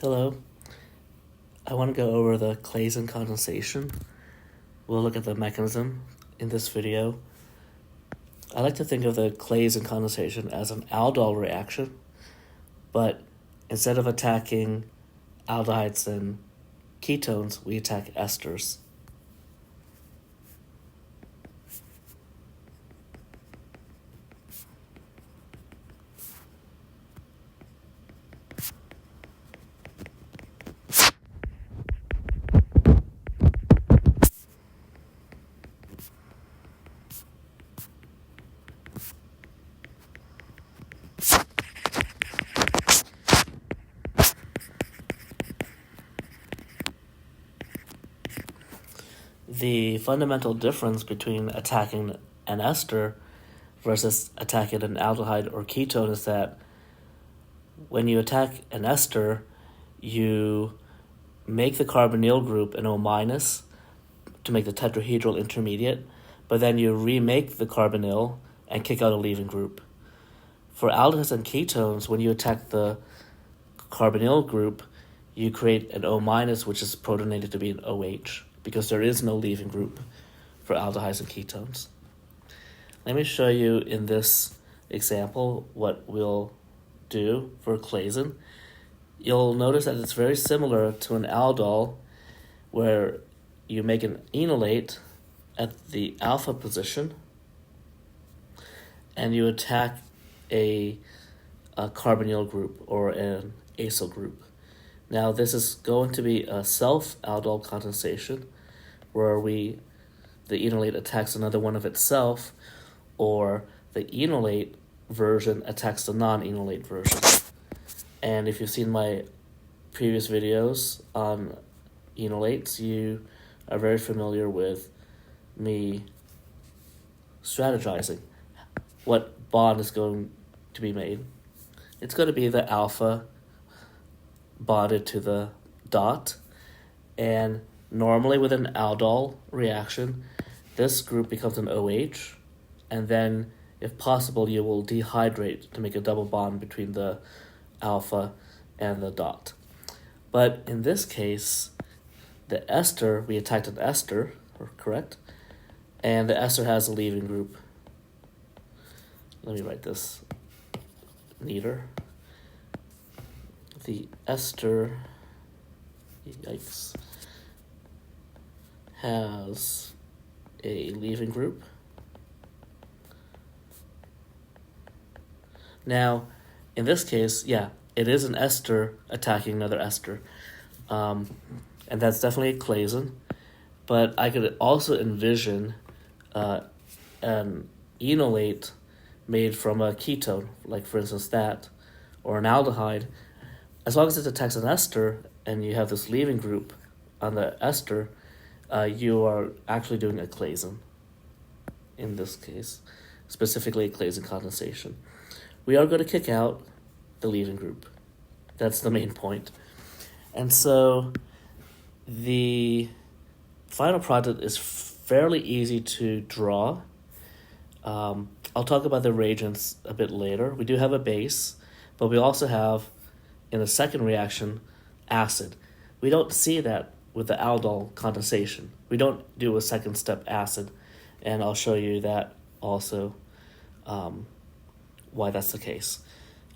Hello. I want to go over the Claisen condensation. We'll look at the mechanism in this video. I like to think of the Claisen condensation as an aldol reaction, but instead of attacking aldehydes and ketones, we attack esters. The fundamental difference between attacking an ester versus attacking an aldehyde or ketone is that when you attack an ester, you make the carbonyl group an O- to make the tetrahedral intermediate, but then you remake the carbonyl and kick out a leaving group. For aldehydes and ketones, when you attack the carbonyl group, you create an O-, which is protonated to be an OH, because there is no leaving group for aldehydes and ketones. Let me show you in this example what we'll do for Claisen. You'll notice that it's very similar to an aldol, where you make an enolate at the alpha position and you attack a carbonyl group or an acyl group. Now this is going to be a self-aldol condensation where the enolate attacks another one of itself, or the enolate version attacks the non-enolate version. And if you've seen my previous videos on enolates, you are very familiar with me strategizing what bond is going to be made. It's going to be the alpha bonded to the dot, and normally with an aldol reaction, this group becomes an OH, and then if possible you will dehydrate to make a double bond between the alpha and the dot. But in this case, the ester, we attacked an ester, correct? And the ester has a leaving group. Let me write this neater. The ester, yikes, has a leaving group. Now, in this case, yeah, it is an ester attacking another ester. And that's definitely a Claisen. But I could also envision an enolate made from a ketone, like for instance that, or an aldehyde. As long as it attacks an ester and you have this leaving group on the ester, you are actually doing a Claisen in this case, specifically a Claisen condensation. We are going to kick out the leaving group. That's the main point. And so the final product is fairly easy to draw. I'll talk about the reagents a bit later. We do have a base, but we also have, in a second reaction, acid. We don't see that with the aldol condensation. We don't do a second step acid, and I'll show you that also, why that's the case.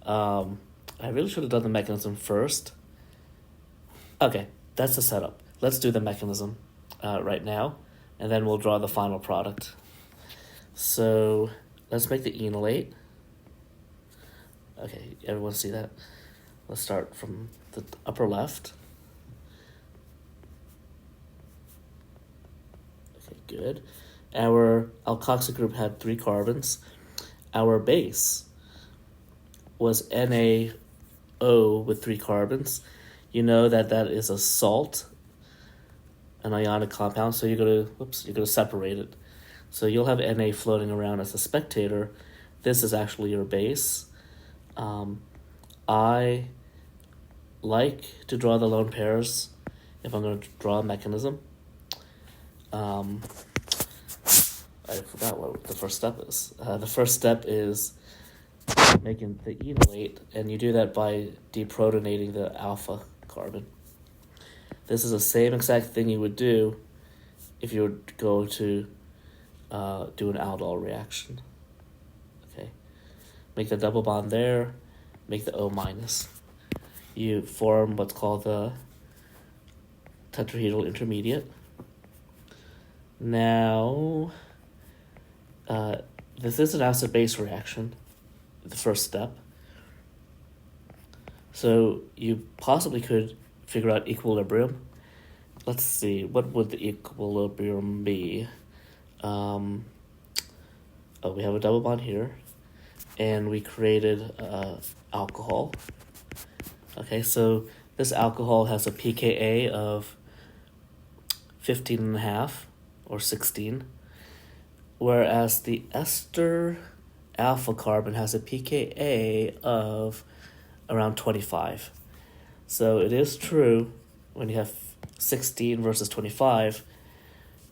I really should have done the mechanism first. Okay, that's the setup. Let's do the mechanism right now, and then we'll draw the final product. So let's make the enolate. Okay, everyone see that? Let's start from the upper left. Okay, good. Our alkoxy group had 3 carbons. Our base was NaO with 3 carbons. You know that that is a salt, an ionic compound, so you're gonna separate it. So you'll have Na floating around as a spectator. This is actually your base. I like to draw the lone pairs if I'm going to draw a mechanism. I forgot what the first step is. The first step is making the enolate, and you do that by deprotonating the alpha carbon. This is the same exact thing you would do if you would go to do an aldol reaction. Okay, make the double bond there, make the O minus. You form what's called the tetrahedral intermediate. Now, this is an acid-base reaction, the first step. So you possibly could figure out equilibrium. Let's see, what would the equilibrium be? We have a double bond here, and we created alcohol. Okay, so this alcohol has a pKa of 15.5 or 16, whereas the ester alpha carbon has a pKa of around 25. So it is true, when you have 16 versus 25,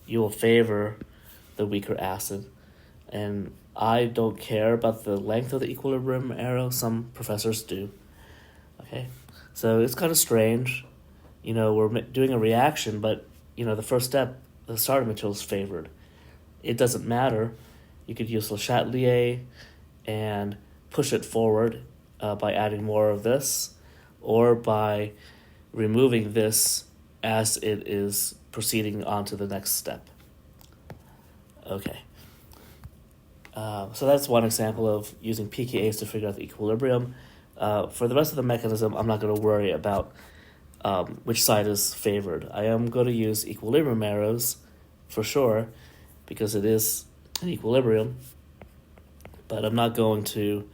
you will favor the weaker acid. And I don't care about the length of the equilibrium arrow. Some professors do. Okay, so it's kind of strange. We're doing a reaction, but the first step, the starting material is favored. It doesn't matter. You could use Le Chatelier and push it forward by adding more of this, or by removing this as it is proceeding on to the next step. Okay. So that's one example of using pKa's to figure out the equilibrium. For the rest of the mechanism, I'm not going to worry about which side is favored. I am going to use equilibrium arrows for sure, because it is an equilibrium, but I'm not going to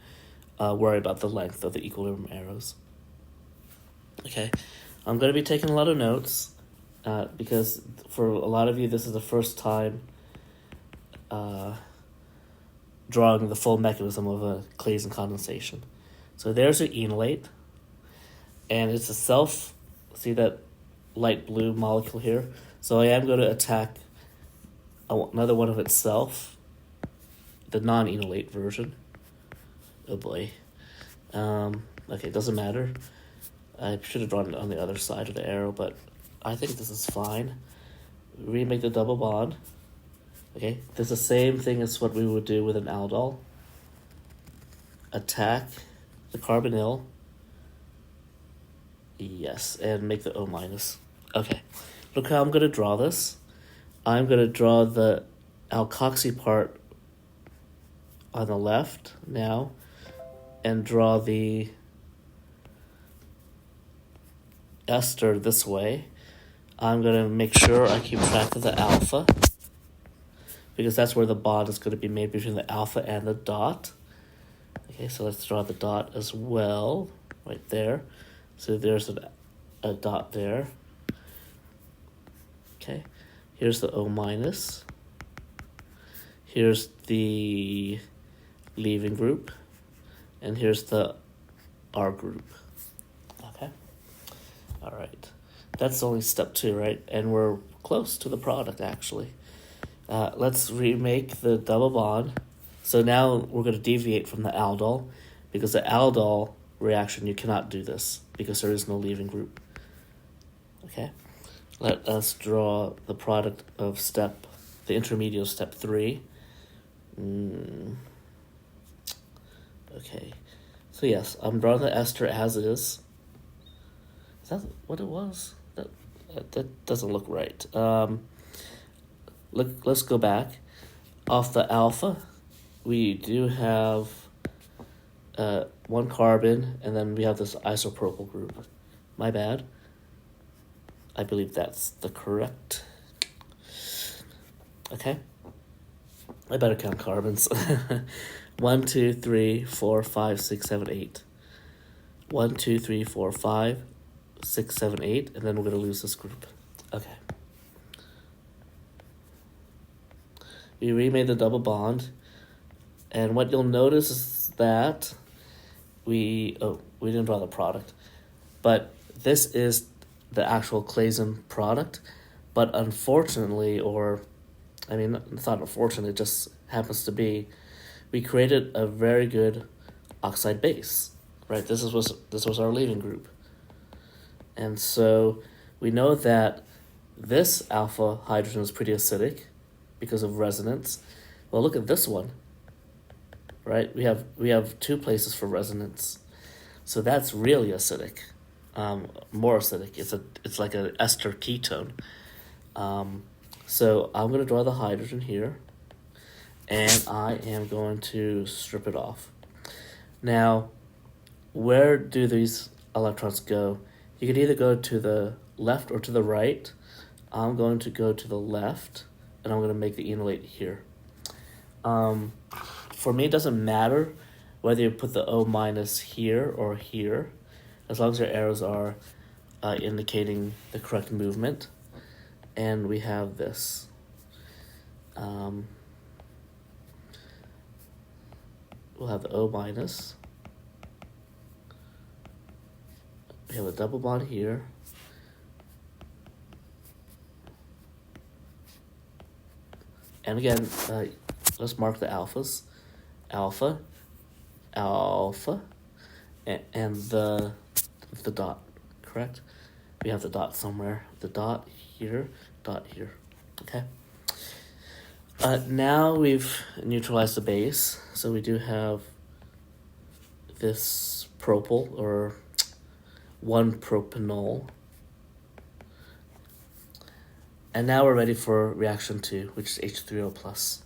worry about the length of the equilibrium arrows. Okay, I'm going to be taking a lot of notes because for a lot of you, this is the first time drawing the full mechanism of a Claisen condensation. So there's your enolate, and it's a see that light blue molecule here? So I am going to attack another one of itself, the non-enolate version. Oh boy. Okay, it doesn't matter. I should have drawn it on the other side of the arrow, but I think this is fine. Remake the double bond. Okay, this is the same thing as what we would do with an aldol. Attack the carbonyl. Yes, and make the O minus. Okay, look how I'm going to draw this. I'm going to draw the alkoxy part on the left now, and draw the ester this way. I'm going to make sure I keep track of the alpha, because that's where the bond is going to be made between the alpha and the dot. Okay, so let's draw the dot as well, right there. So there's a dot there. Okay, here's the O minus. Here's the leaving group. And here's the R group. Okay, all right. That's only step 2, right? And we're close to the product, actually. Let's remake the double bond. So now we're going to deviate from the aldol, because the aldol reaction, you cannot do this because there is no leaving group. Okay, let us draw the product of the intermediate of step 3. Okay, so yes, I'm drawing the ester as is. Is that what it was? That doesn't look right. Let's go back. Off the alpha, we do have 1 carbon, and then we have this isopropyl group. My bad. I believe that's the correct. Okay. I better count carbons. 1, 2, 3, 4, 5, 6, 7, 8. 1, 2, 3, 4, 5, 6, 7, 8, and then we're going to lose this group. Okay. We remade the double bond, and what you'll notice is that we didn't draw the product, but this is the actual Claisen product. But unfortunately, it's not unfortunate, it just happens to be, we created a very good oxide base, right? This was our leaving group. And so we know that this alpha hydrogen is pretty acidic because of resonance. Well, look at this one, right? We have two places for resonance. So that's really acidic, more acidic. It's like an ester ketone. So I'm going to draw the hydrogen here, and I am going to strip it off. Now, where do these electrons go? You can either go to the left or to the right. I'm going to go to the left, and I'm going to make the enolate here. For me, it doesn't matter whether you put the O minus here or here, as long as your arrows are indicating the correct movement. And we have this. We'll have the O minus. We have a double bond here. And again, let's mark the alphas. Alpha, alpha, and the dot, correct? We have the dot somewhere. The dot here, okay? Now we've neutralized the base, so we do have this propyl, or 1-propanol. And now we're ready for reaction 2, which is H3O+.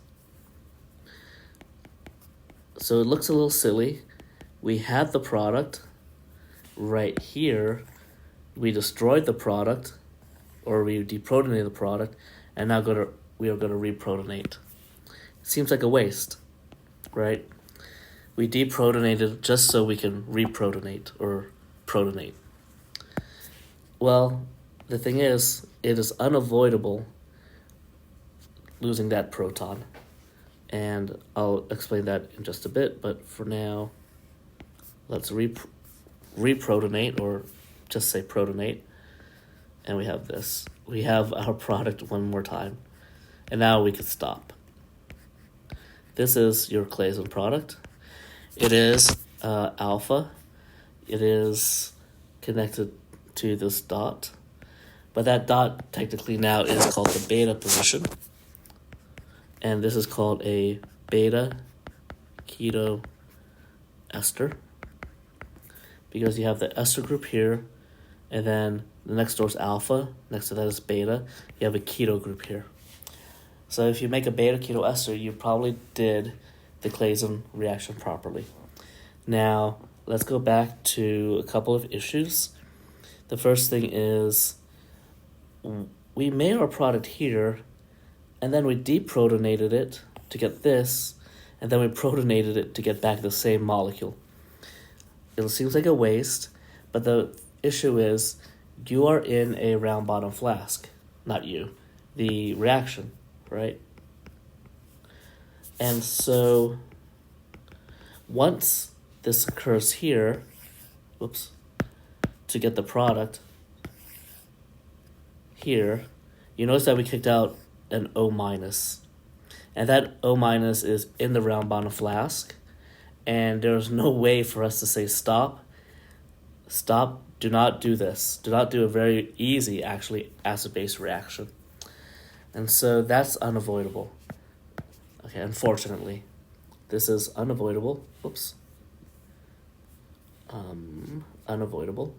So it looks a little silly. We had the product right here. We destroyed the product, or we deprotonated the product, and now we are going to reprotonate. Seems like a waste, right? We deprotonated just so we can reprotonate or protonate. Well, the thing is, it is unavoidable losing that proton. And I'll explain that in just a bit, but for now, let's reprotonate, or just say protonate. And we have this. We have our product one more time. And now we can stop. This is your Claisen product. It is alpha. It is connected to this dot. But that dot technically now is called the beta position. And this is called a beta keto ester, because you have the ester group here, and then the next door is alpha, next to that is beta. You have a keto group here. So if you make a beta keto ester, you probably did the Claisen reaction properly. Now, let's go back to a couple of issues. The first thing is, we made our product here, and then we deprotonated it to get this, and then we protonated it to get back the same molecule. It seems like a waste, but the issue is, you are in a round bottom flask. Not you, the reaction, right? And so, once this occurs here, to get the product here, you notice that we kicked out an O minus, and that O minus is in the round bottom flask, and there's no way for us to say stop, do not do this, do not do a very easy, actually, acid-base reaction. And so that's unavoidable. Okay, unfortunately, this is unavoidable. Unavoidable.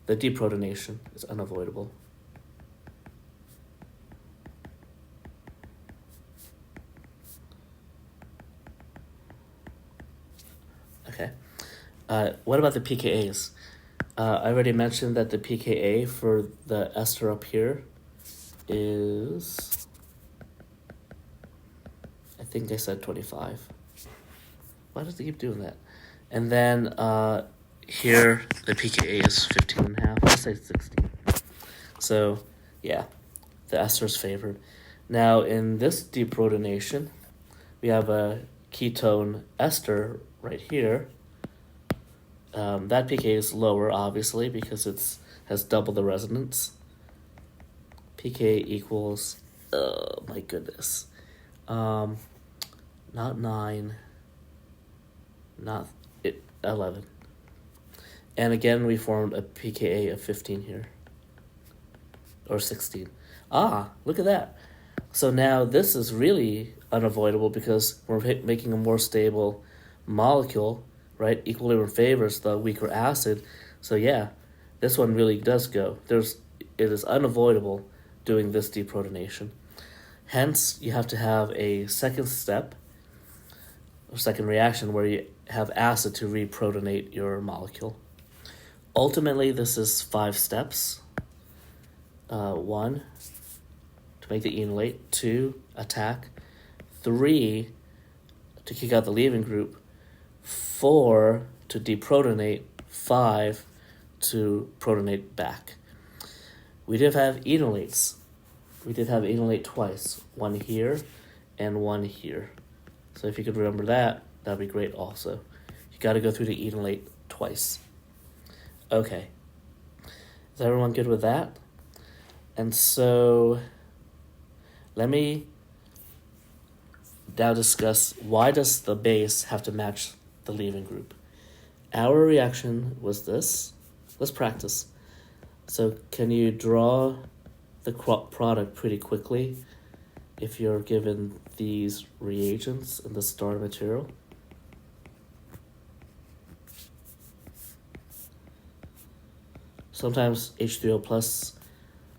The deprotonation is unavoidable. Okay. What about the pKa's? I already mentioned that the pKa for the ester up here is, I think I said 25. Why does it keep doing that? And then here the pKa is 15.5. Let's say 16. So yeah, the ester is favored. Now in this deprotonation, we have a ketone ester right here. That pK is lower, obviously, because it has double the resonance. pK equals, oh my goodness, not 9, not 11. And again, we formed a pKa of 15 here. Or 16. Ah, look at that. So now this is really unavoidable because we're making a more stable molecule, right? Equilibrium favors the weaker acid. So yeah, this one really does go. It is unavoidable doing this deprotonation. Hence, you have to have a second step, or second reaction, where you have acid to reprotonate your molecule. Ultimately, this is 5 steps. 1, to make the enolate. 2, attack. 3, to kick out the leaving group. 4, to deprotonate. 5, to protonate back. We did have enolates. We did have enolate twice. 1 here and 1 here. So if you could remember that, that'd be great also. You got to go through the enolate twice. Okay. Is everyone good with that? And so let me now discuss, why does the base have to match the leaving group? Our reaction was this. Let's practice. So can you draw the product pretty quickly if you're given these reagents in the starter material? Sometimes H3O plus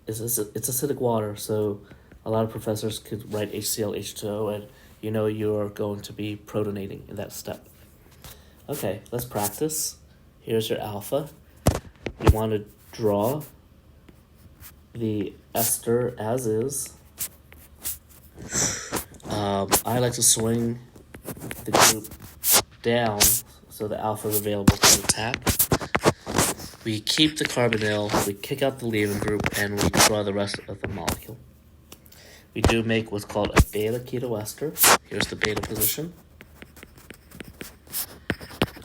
it's acidic water, so a lot of professors could write HCl, H2O, and you know you're going to be protonating in that step. Okay, let's practice. Here's your alpha. You want to draw the ester as is. I like to swing the group down so the alpha is available for attack. We keep the carbonyl, we kick out the leaving group, and we draw the rest of the molecule. We do make what's called a beta ketoester. Here's the beta position.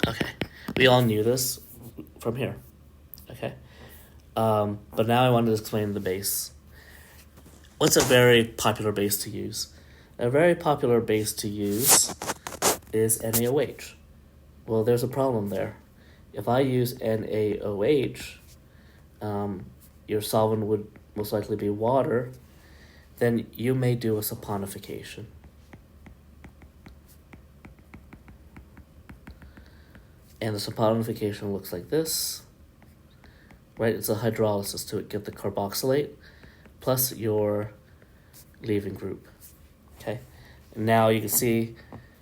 Okay, we all knew this from here. Okay, but now I wanted to explain the base. What's a very popular base to use? A very popular base to use is NaOH. Well, there's a problem there. If I use NaOH, your solvent would most likely be water, then you may do a saponification. And the saponification looks like this, right? It's a hydrolysis to get the carboxylate plus your leaving group, okay? And now you can see,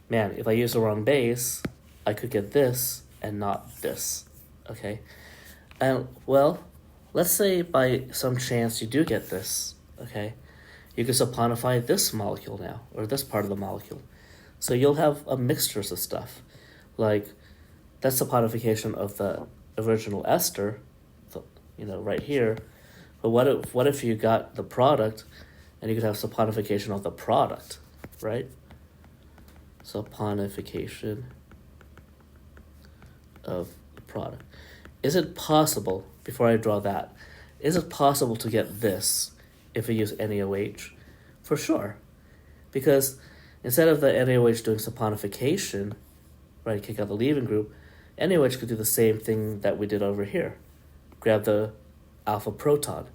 man, if I use the wrong base, I could get this and not this, okay? And, well, let's say by some chance you do get this, okay? You can saponify this molecule now, or this part of the molecule. So you'll have a mixtures of stuff, like that's saponification of the original ester, right here. But what if you got the product, and you could have saponification of the product, right? Saponification of the product. Is it possible, before I draw that, is it possible to get this if we use NaOH? For sure. Because instead of the NaOH doing saponification, right, kick out the leaving group, NaOH could do the same thing that we did over here. Grab the alpha proton.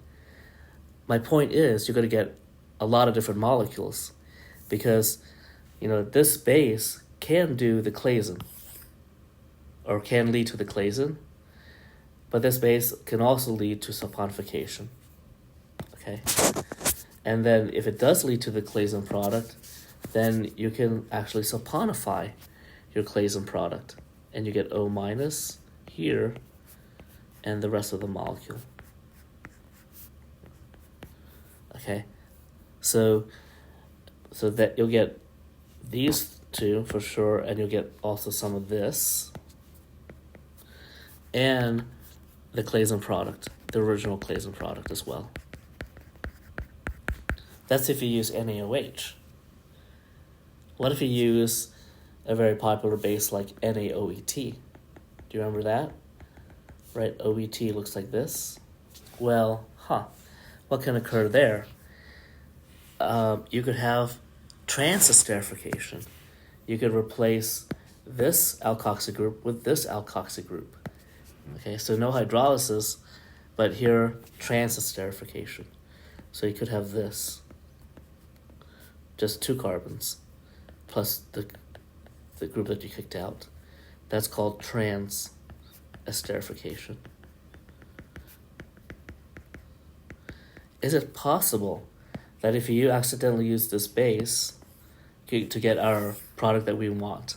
My point is, you're going to get a lot of different molecules because, this base can do the Claisen, or can lead to the Claisen, but this base can also lead to saponification, okay? And then if it does lead to the Claisen product, then you can actually saponify your Claisen product, and you get O minus here and the rest of the molecule. Okay, so that you'll get these two for sure, and you'll get also some of this, and the Claisen product, the original Claisen product as well. That's if you use NaOH. What if you use a very popular base like NaOET? Do you remember that? Right, OET looks like this. Well, what can occur there? You could have transesterification. You could replace this alkoxy group with this alkoxy group. Okay, so no hydrolysis, but here transesterification. So you could have this, just 2 carbons, plus the group that you kicked out. That's called transesterification. Is it possible that if you accidentally use this base to get our product that we want,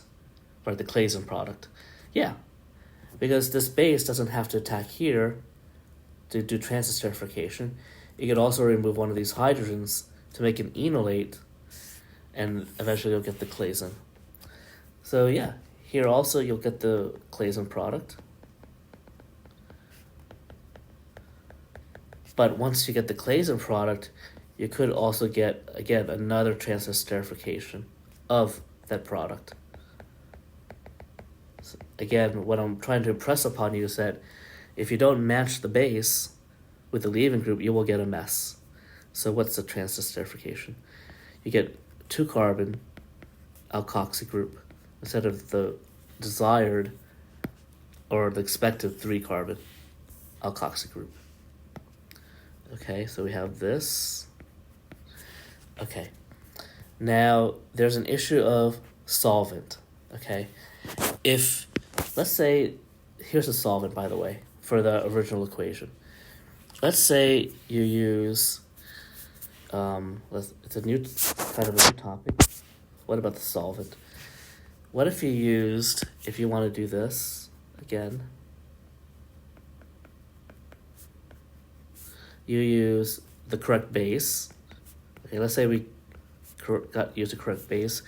or the Claisen product? Yeah, because this base doesn't have to attack here to do transesterification. You could also remove one of these hydrogens to make an enolate, and eventually you'll get the Claisen. So yeah, here also you'll get the Claisen product. But once you get the Claisen product, you could also get, again, another transesterification of that product. So again, what I'm trying to impress upon you is that if you don't match the base with the leaving group, you will get a mess. So what's the transesterification? You get 2 carbon alkoxy group instead of the desired or the expected 3 carbon alkoxy group. Okay, so we have this. Okay, now there's an issue of solvent. Okay, if, let's say, here's a solvent, by the way, for the original equation. Let's say you use, it's a new, kind of a new topic. What about the solvent? What if if you want to do this again, you use the correct base. Okay, let's say we used the correct base,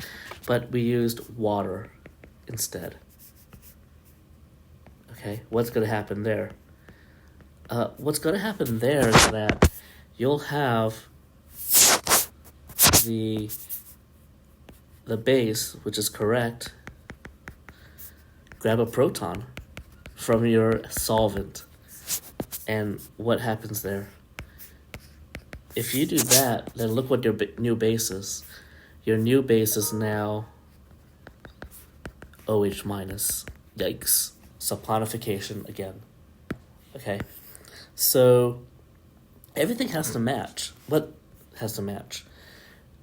but we used water instead. Okay, what's going to happen there? What's going to happen there is that you'll have the base, which is correct, grab a proton from your solvent. And what happens there? If you do that, then look what your new base is. Your new base is now OH minus. Yikes. Saponification again. Okay. So everything has to match. What has to match?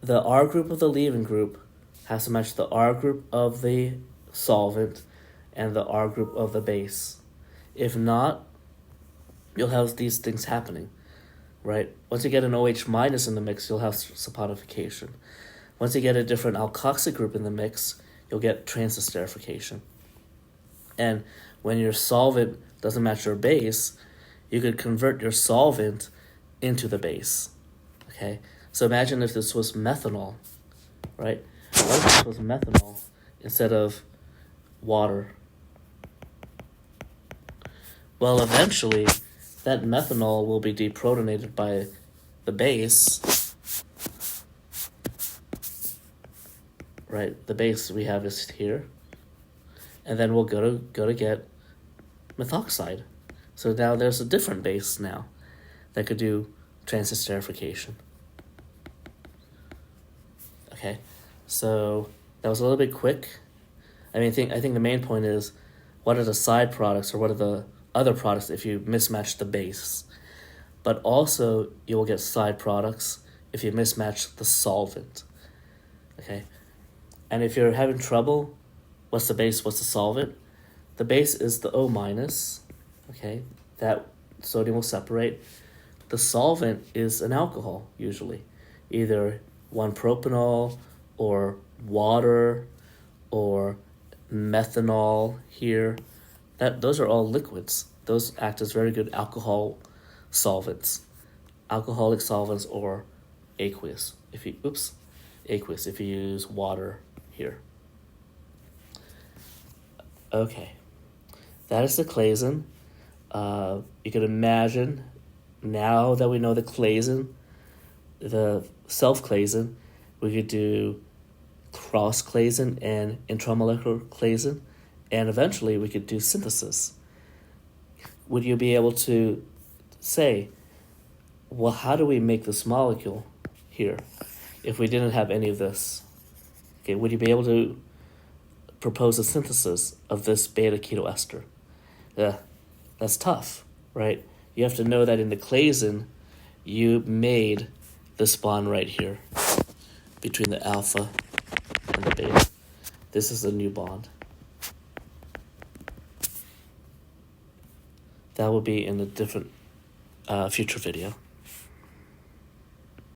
The R group of the leaving group has to match the R group of the solvent and the R group of the base. If not, you'll have these things happening, right? Once you get an OH minus in the mix, you'll have saponification. Once you get a different alkoxy group in the mix, you'll get transesterification. And when your solvent doesn't match your base, you could convert your solvent into the base, okay? So imagine if this was methanol, right? What if this was methanol instead of water? Well, eventually, that methanol will be deprotonated by the base, right? The base we have is here, and then we'll go to get methoxide. So now there's a different base now that could do transesterification. Okay, so that was a little bit quick. I think the main point is, what are the side products, or what are the other products if you mismatch the base? But also, you will get side products if you mismatch the solvent. Okay, and if you're having trouble, what's the base, what's the solvent? The base is the O minus. Okay, that sodium will separate. The solvent is an alcohol, usually, either 1-propanol or water or methanol here. Those are all liquids. Those act as very good alcohol solvents, alcoholic solvents, or aqueous. Aqueous if you use water here. Okay, that is the Claisen. You can imagine, now that we know the Claisen, the self-Claisen, we could do cross-Claisen and intramolecular Claisen, and eventually we could do synthesis. Would you be able to say, well, how do we make this molecule here if we didn't have any of this? Okay, would you be able to propose a synthesis of this beta-keto ester? That's tough, right? You have to know that in the Claisen, you made this bond right here between the alpha and the beta. This is a new bond. That will be in a different future video.